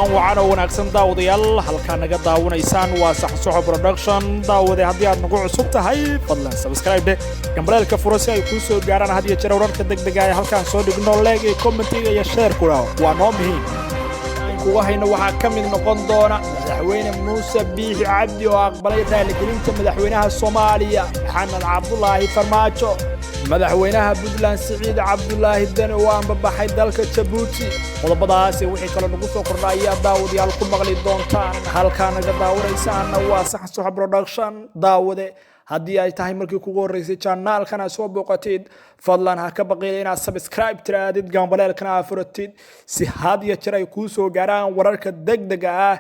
kulan wacan oo wanaagsan daawadayaal halka naga daawanaysaan waa saxsuxo production daawade haddii aad nagu cusub tahay fadlan subscribe gambalelka furo si ay ku soo gaaraan had iyo jeer wararka degdega ah halkaan soo dhigno like iyo commentiga iyo share ku waa noo muhiim kuwa hayna waxa ka mid noqon doona madaxweyne Muuse Biixi Cabdi oo aqbalay raaligelinta madaxweynaha Soomaaliya Maxamed Cabdullaahi Farmaajo madaxweynaha Puntland Siciid Cabdullaahi Dani oo aanbabaxay dalka Djibouti qodobadaas wixii kale nagu soo kordhaya daawadayaal ku maqli doontaan halka naga daawanaysaan waa saxsuxo production daawade haddii ay tahay markii kugu horeysay channelkana soo booqatid fadlan ha ka baqeen inaad subscribe tiraadid gambaleelkana furatid si had iyo jeer ay ku soo gaaraan wararka degdega ah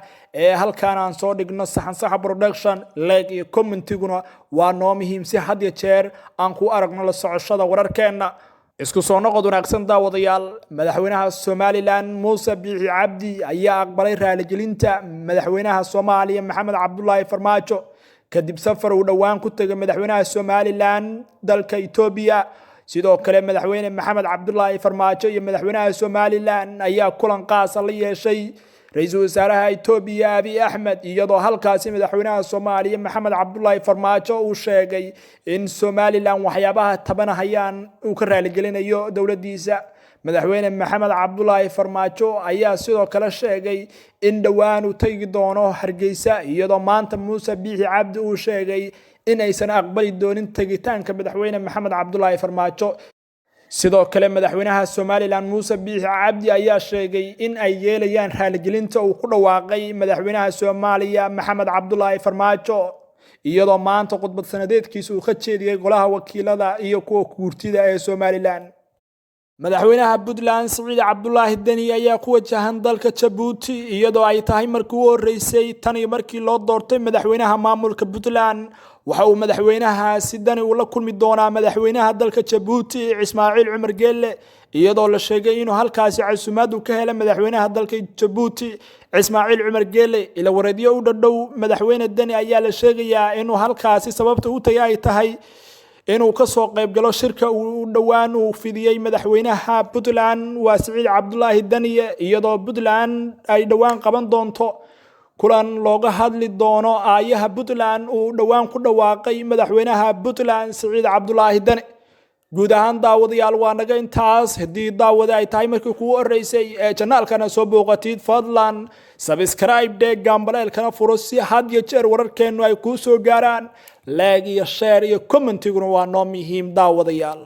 ee halkaan aan soo dhigno saxan production like iyo commentiguna waa noo muhiim si had iyo jeer aan ku aragno la socoshada wararkeena isku soo noqod wanaagsan daawadayaal madaxweynaha Somaliland Muuse Biixi Cabdi ayaa aqbalay raaligelinta madaxweynaha Soomaaliya Maxamed Cabdullaahi Farmaajo kadib safar uu dhawaan ku tagay madaxweynaha Somaliland dalka Itoobiya sidoo kale madaxweyne Maxamed Cabdullaahi Farmaajo iyo madaxweynaha Somaliland ayaa kulan qaas ah la yeeshay ra'iisul wasaaraha Itoobiya Abiy Ahmed iyadoo halkaas madaxweynaha Soomaaliya Maxamed Cabdullaahi Farmaajo uu sheegay in Somaliland waxyaabaha tabanahayaan uu ka raaligelinayo dawladdiisa madaxweyne Maxamed Cabdullaahi Farmaajo ayaa sidoo kale sheegay in dhawaan uu tagi doono Hargeysa iyadoo maanta Muuse Biixi Cabdi uu sheegay in aysan aqbali doonin tagitaanka madaxweyne Maxamed Cabdullaahi Farmaajo sidoo kale madaxweynaha Somaliland Muuse Biixi Cabdi ayaa sheegay in ay yeelayaan raaligelinta uu ku dhawaaqay madaxweynaha Soomaaliya Maxamed Cabdullaahi Farmaajo iyadoo maanta khudbad sanadeedkiisa uu ka jeediyay golaha wakiilada iyo kuwa guurtida ee Somaliland madaxweynaha Puntland Siciid Cabdullaahi Dani ayaa ku wajahan dalka Djibouti iyadoo ay tahay markii uu horeysay tan iyo markii loo doortay madaxweynaha maamulka Puntland waxa uu madaxweynaha Dani uu la kulmi doonaa madaxweynaha dalka Djibouti Ismaaciil Cumar Geelle iyadoo la sheegay inuu halkaas casuumad ka helay madaxweynaha dalka Djibouti Ismaaciil Cumar Geelle ila wareediyo u dhadhow madaxweyne Dani ayaa la sheegayaa inuu halkaas sababta u tagay ay tahay inuu ka soo qayb galo shirka uu dhawaan uu fidiyay madaxweynaha Puntland waa Siciid Cabdullaahi Dani iyadoo Puntland ay dhawaan qaban doonto kulan looga hadli doono aayaha Puntland uu dhawaan ku dhawaaqay madaxweynaha Puntland Siciid Cabdullaahi Dani guud ahaan daawadayaal waa naga intaas hadii daawada ay tahay markii kugu horeysay ee channelkana soo booqatid fadlan subscribe de gambaleelkana furo si had iyo jeer wararkeenu ay ku soo gaaraan like iyo share iyo commentiguna waa noo muhiim daawadayaal